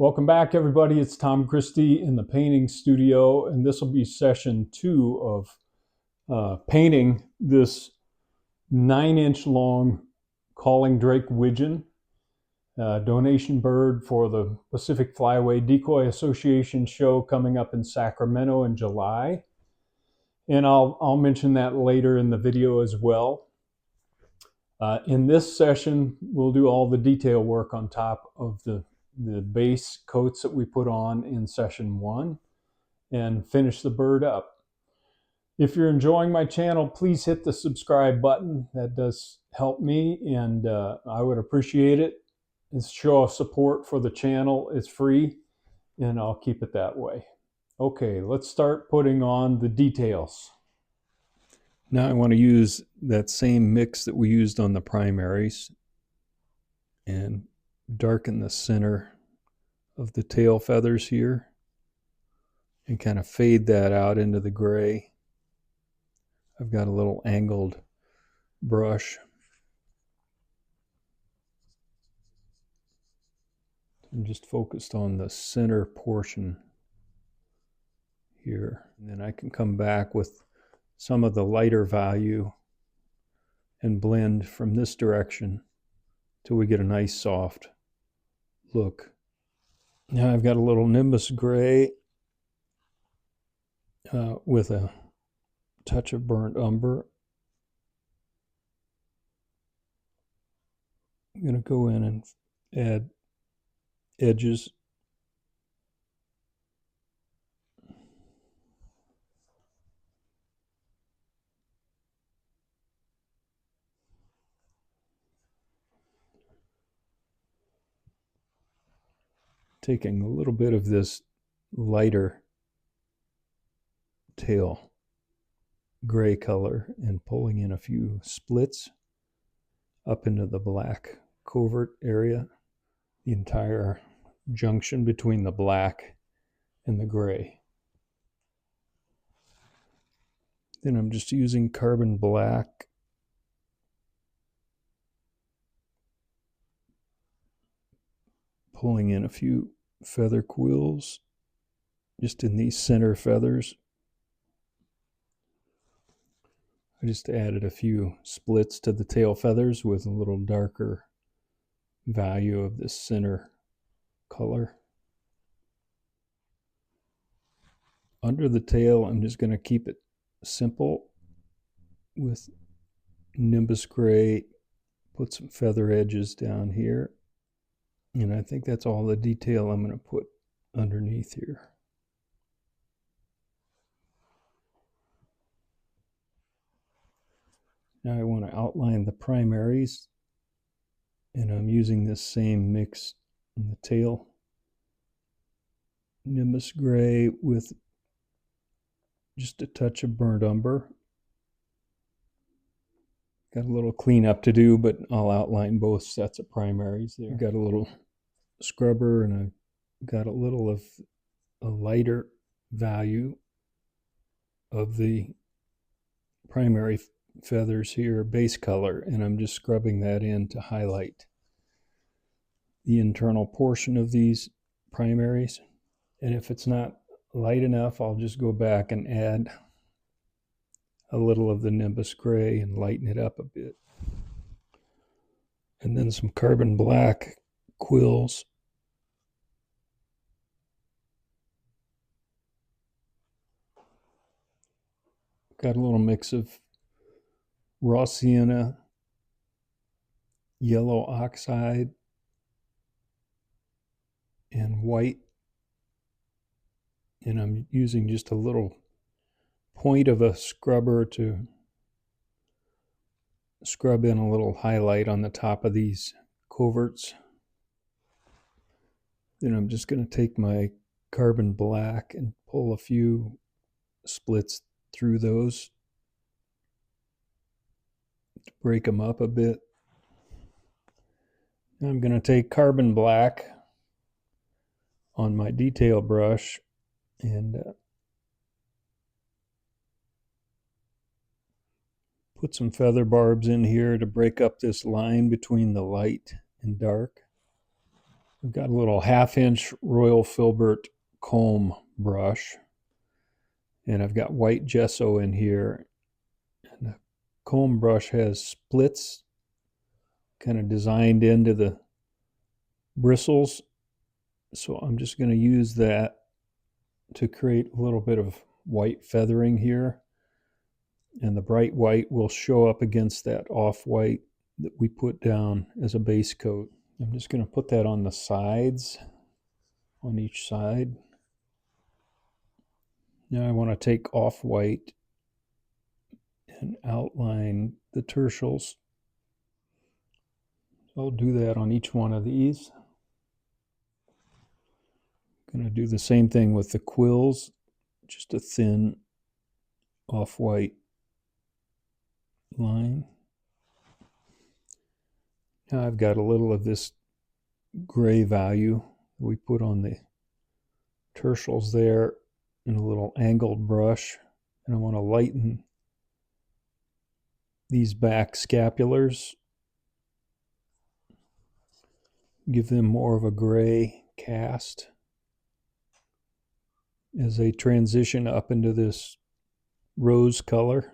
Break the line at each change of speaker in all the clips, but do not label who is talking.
Welcome back, everybody. It's Tom Christie in the painting studio, and this will be session 2 of painting this 9-inch long Calling Drake Wigeon, donation bird for the Pacific Flyway Decoy Association show coming up in Sacramento in July. And I'll mention that later in the video as well. In this session, we'll do all the detail work on top of the base coats that we put on in session 1 and finish the bird up. If you're enjoying my channel, please hit the subscribe button. That does help me, and I would appreciate it. It's a show of support for the channel. It's free, and I'll keep it that way. Okay, let's start putting on the details. Now I want to use that same mix that we used on the primaries and darken the center of the tail feathers here and kind of fade that out into the gray. I've got a little angled brush. I'm just focused on the center portion here. And then I can come back with some of the lighter value and blend from this direction till we get a nice soft look. Now I've got a little Nimbus gray with a touch of burnt umber. I'm going to go in and add edges. Taking a little bit of this lighter tail gray color and pulling in a few splits up into the black covert area, the entire junction between the black and the gray. Then I'm just using carbon black pulling in a few feather quills just in these center feathers. I just added a few splits to the tail feathers with a little darker value of this center color. Under the tail, I'm just going to keep it simple with Nimbus gray, put some feather edges down here. And I think that's all the detail I'm going to put underneath here. Now I want to outline the primaries, and I'm using this same mix in the tail. Nimbus gray with just a touch of burnt umber. Got a little cleanup to do, but I'll outline both sets of primaries there. Got a little scrubber, and I got a little of a lighter value of the primary feathers here, base color, and I'm just scrubbing that in to highlight the internal portion of these primaries. And if it's not light enough, I'll just go back and add a little of the Nimbus gray and lighten it up a bit. And then some carbon black quills. Got a little mix of raw sienna, yellow oxide, and white. And I'm using just a little point of a scrubber to scrub in a little highlight on the top of these coverts. Then I'm just going to take my carbon black and pull a few splits through those to break them up a bit. Now I'm going to take carbon black on my detail brush and put some feather barbs in here to break up this line between the light and dark. I've got a little 1/2 inch Royal Filbert comb brush, and I've got white gesso in here. And the comb brush has splits kind of designed into the bristles. So I'm just going to use that to create a little bit of white feathering here. And the bright white will show up against that off-white that we put down as a base coat. I'm just going to put that on the sides, on each side. Now I want to take off-white and outline the tertials. So I'll do that on each one of these. I'm going to do the same thing with the quills, just a thin off-white line. Now I've got a little of this gray value we put on the tertials there in a little angled brush, and I want to lighten these back scapulars, give them more of a gray cast as they transition up into this rose color.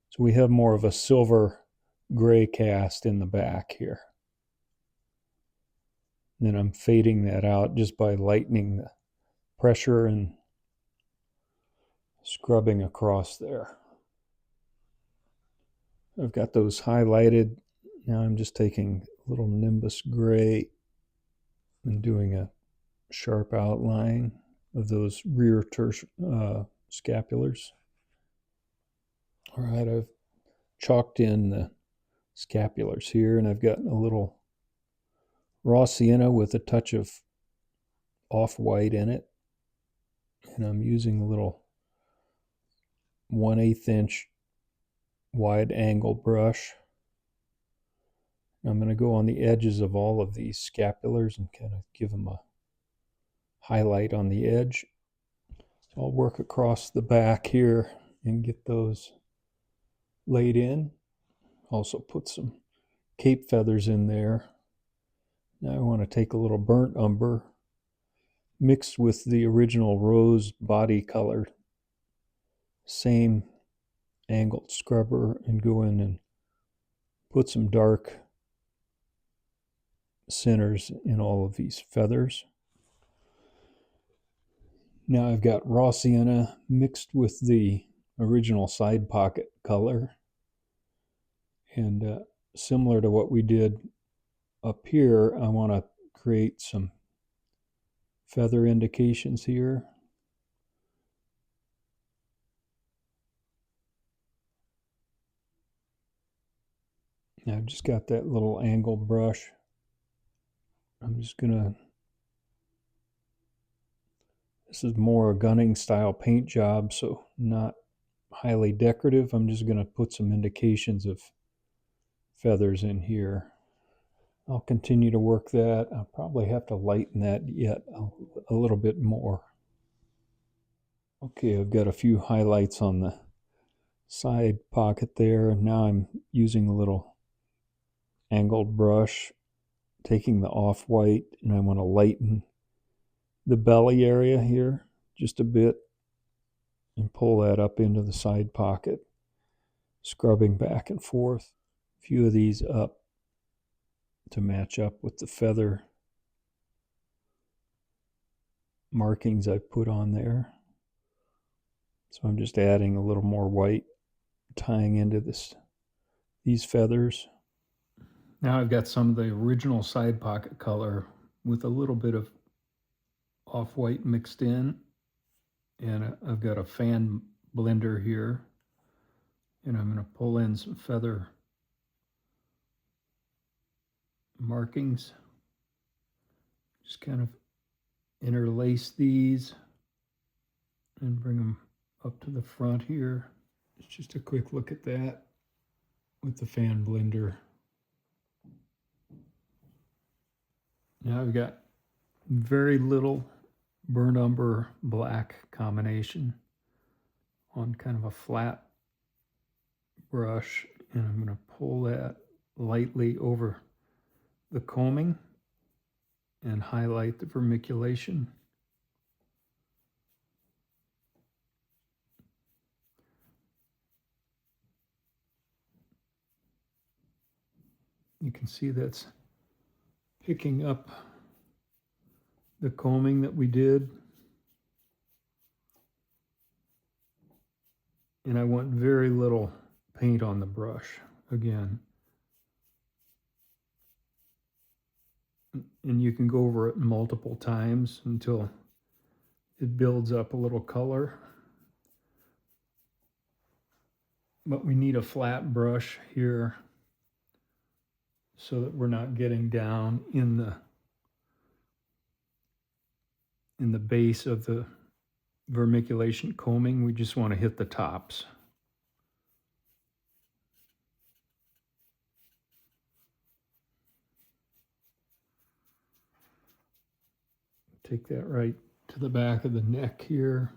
So we have more of a silver gray cast in the back here. Then I'm fading that out just by lightening the pressure and scrubbing across there. I've got those highlighted. Now I'm just taking a little Nimbus gray and doing a sharp outline of those rear scapulars. All right, I've chalked in the scapulars here, and I've got a little raw sienna with a touch of off-white in it. And I'm using a little 1/8 inch wide angle brush. I'm going to go on the edges of all of these scapulars and kind of give them a highlight on the edge. So I'll work across the back here and get those laid in. Also put some cape feathers in there. Now I want to take a little burnt umber mixed with the original rose body color, same angled scrubber, and go in and put some dark centers in all of these feathers. Now I've got raw sienna mixed with the original side pocket color, and similar to what we did up here, I want to create some feather indications here. Now I've just got that little angle brush. I'm just gonna, this is more a gunning style paint job, so not highly decorative. I'm just gonna put some indications of feathers in here. I'll continue to work that. I'll probably have to lighten that yet a little bit more. Okay, I've got a few highlights on the side pocket there, and now I'm using a little angled brush, taking the off-white, and I want to lighten the belly area here just a bit and pull that up into the side pocket, scrubbing back and forth. A few of these up to match up with the feather markings I put on there. So I'm just adding a little more white, tying into these feathers. Now I've got some of the original side pocket color with a little bit of off-white mixed in, and I've got a fan blender here, and I'm going to pull in some feather markings. Just kind of interlace these and bring them up to the front here. It's just a quick look at that with the fan blender. Now I've got very little burnt umber black combination on kind of a flat brush, and I'm going to pull that lightly over the combing and highlight the vermiculation. You can see that's picking up the combing that we did. And I want very little paint on the brush again. And you can go over it multiple times until it builds up a little color. But we need a flat brush here so that we're not getting down in the base of the vermiculation combing. We just want to hit the tops. Take that right to the back of the neck here.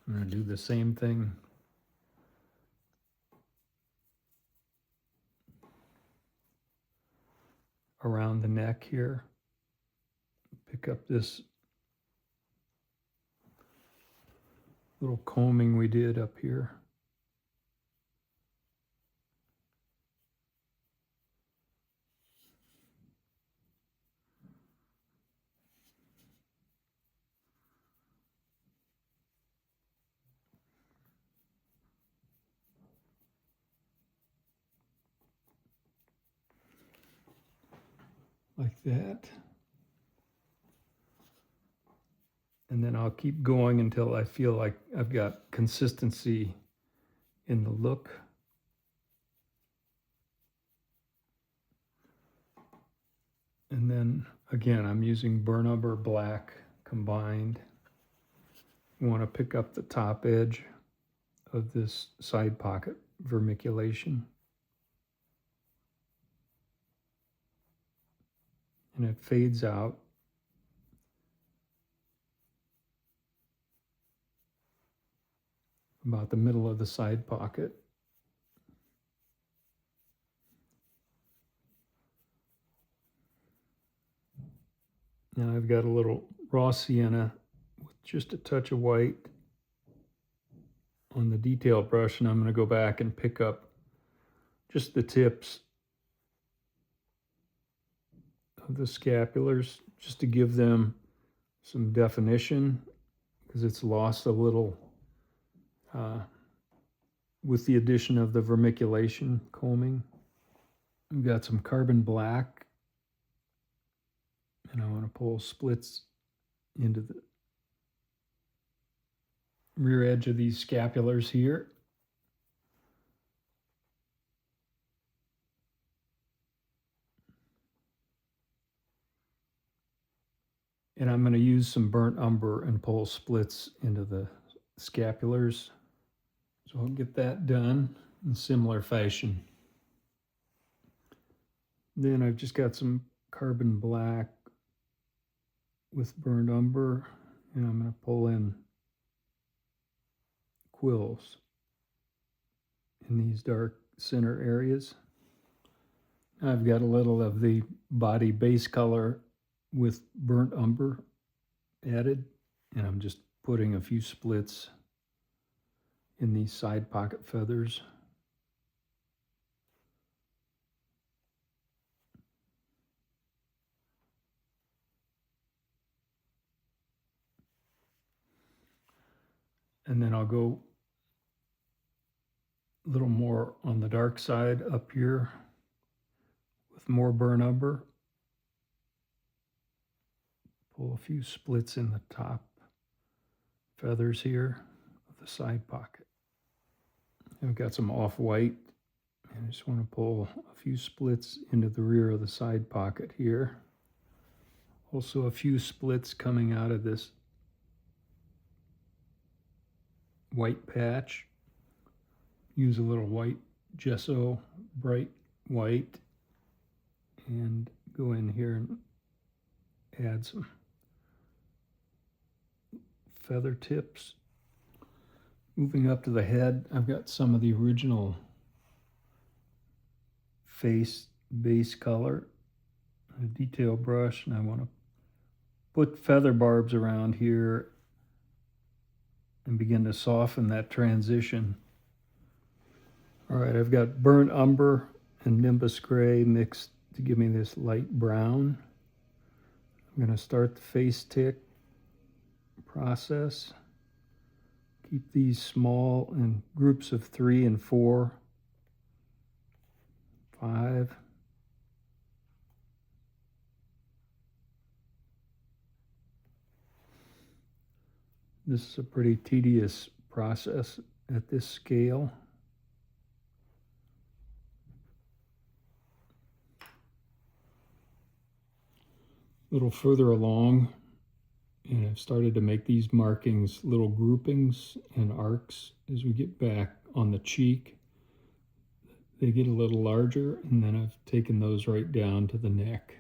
I'm going to do the same thing around the neck here. Pick up this little combing we did up here. Like that. And then I'll keep going until I feel like I've got consistency in the look. And then again, I'm using burnt umber black combined. You want to pick up the top edge of this side pocket vermiculation. And it fades out. About the middle of the side pocket. Now I've got a little raw sienna with just a touch of white on the detail brush, and I'm going to go back and pick up just the tips of the scapulars just to give them some definition, because it's lost a little with the addition of the vermiculation combing. We've got some carbon black, and I want to pull splits into the rear edge of these scapulars here. And I'm going to use some burnt umber and pull splits into the scapulars. So I'll get that done in similar fashion. Then I've just got some carbon black with burnt umber, and I'm going to pull in quills in these dark center areas. I've got a little of the body base color with burnt umber added, and I'm just putting a few splits in these side pocket feathers. And then I'll go a little more on the dark side up here with more burnt umber. Pull a few splits in the top feathers here of the side pocket. I've got some off-white, and I just want to pull a few splits into the rear of the side pocket here. Also a few splits coming out of this white patch. Use a little white gesso, bright white and go in here and add some feather tips. Moving up to the head, I've got some of the original face base color, a detail brush, and I want to put feather barbs around here and begin to soften that transition. All right, I've got burnt umber and nimbus gray mixed to give me this light brown. I'm going to start the face tick process. Keep these small in groups of 3 and 4, 5. This is a pretty tedious process at this scale. A little further along, and I've started to make these markings little groupings and arcs as we get back on the cheek. They get a little larger, and then I've taken those right down to the neck.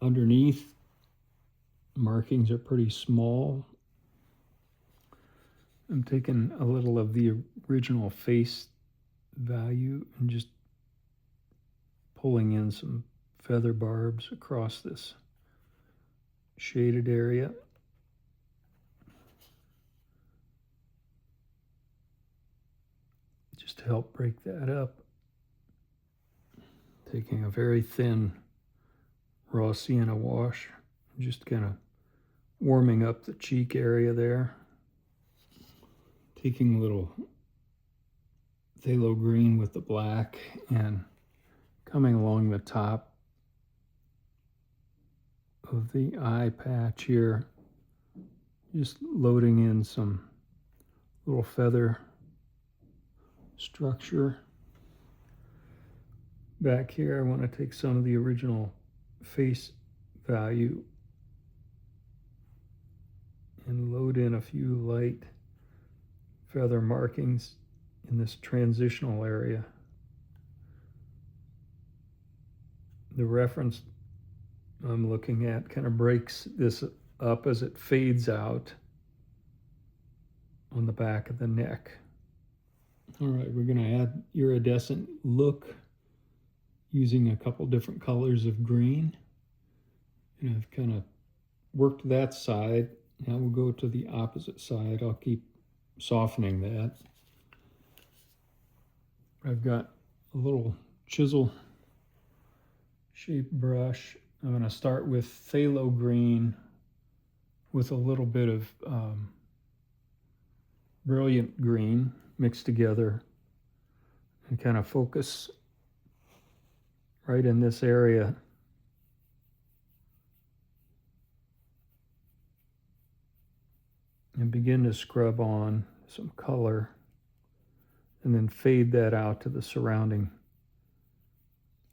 Underneath, markings are pretty small. I'm taking a little of the original face value and just pulling in some feather barbs across this shaded area. Just to help break that up. Taking a very thin raw sienna wash, just kind of warming up the cheek area there. Taking a little phthalo green with the black and coming along the top of the eye patch here, just loading in some little feather structure. Back here, I want to take some of the original face value and load in a few light feather markings in this transitional area. The reference I'm looking at kind of breaks this up as it fades out on the back of the neck. All right, we're going to add iridescent look using a couple different colors of green. And I've kind of worked that side. Now we'll go to the opposite side. I'll keep softening that. I've got a little chisel shaped brush. I'm going to start with phthalo green with a little bit of brilliant green mixed together and kind of focus right in this area. And begin to scrub on some color and then fade that out to the surrounding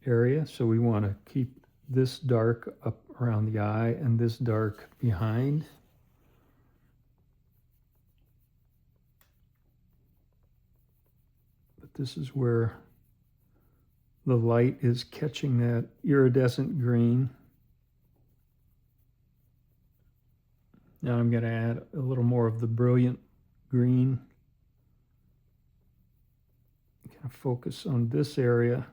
area. So we want to keep this dark up around the eye and this dark behind. But this is where the light is catching that iridescent green. Now I'm going to add a little more of the brilliant green. Kind of focus on this area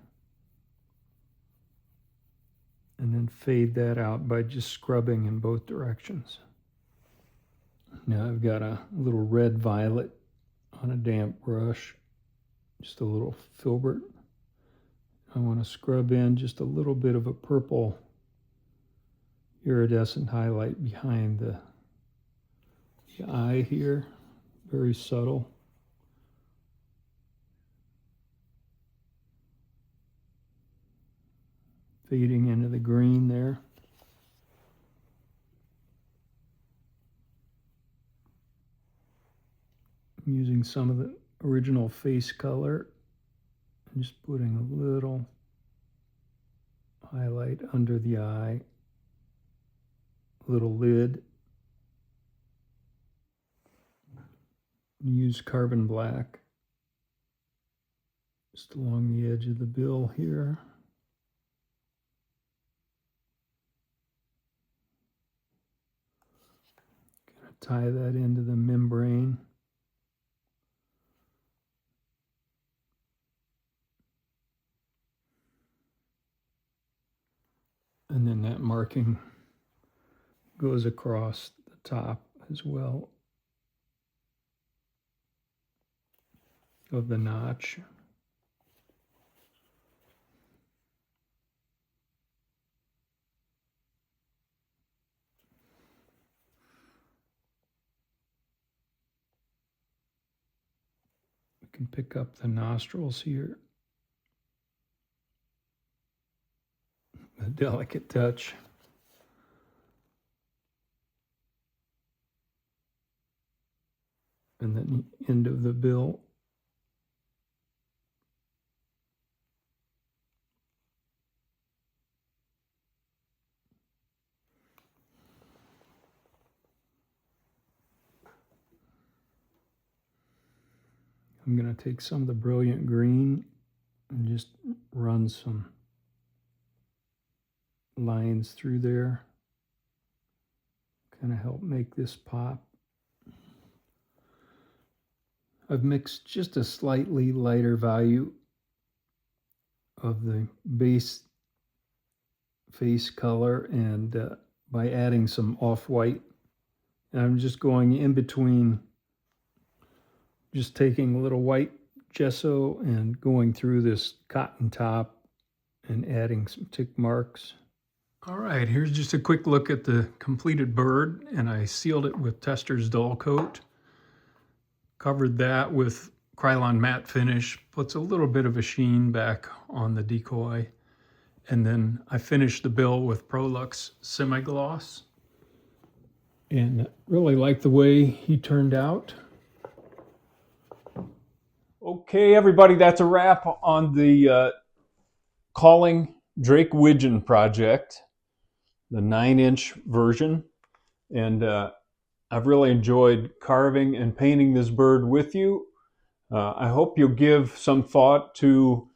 and then fade that out by just scrubbing in both directions. Now I've got a little red violet on a damp brush, just a little filbert. I want to scrub in just a little bit of a purple iridescent highlight behind the eye here, very subtle. Fading into the green there. I'm using some of the original face color and just putting a little highlight under the eye, little lid. Use carbon black, just along the edge of the bill here. Gonna tie that into the membrane. And then that marking goes across the top as well of the notch. We can pick up the nostrils here. A delicate touch. And then the end of the bill. I'm going to take some of the brilliant green and just run some lines through there. Kind of help make this pop. I've mixed just a slightly lighter value of the base face color and by adding some off-white. And I'm just going in between, just taking a little white gesso and going through this cotton top and adding some tick marks. All right, here's just a quick look at the completed bird, and I sealed it with Tester's Dull Coat. Covered that with Krylon matte finish, puts a little bit of a sheen back on the decoy. And then I finished the bill with Prolux Semi-Gloss. And really like the way he turned out. Okay, everybody, that's a wrap on the Calling Drake Wigeon project, the 9-inch version. And I've really enjoyed carving and painting this bird with you. I hope you'll give some thought to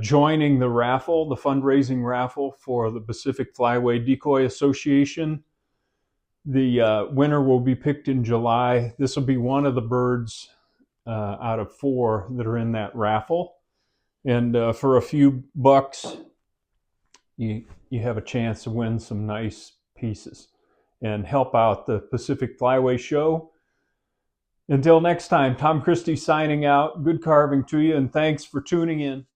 joining the raffle, the fundraising raffle for the Pacific Flyway Decoy Association. The winner will be picked in July. This will be one of the birds out of 4 that are in that raffle. And for a few bucks, you have a chance to win some nice pieces and help out the Pacific Flyway Show. Until next time, Tom Christie signing out. Good carving to you, and thanks for tuning in.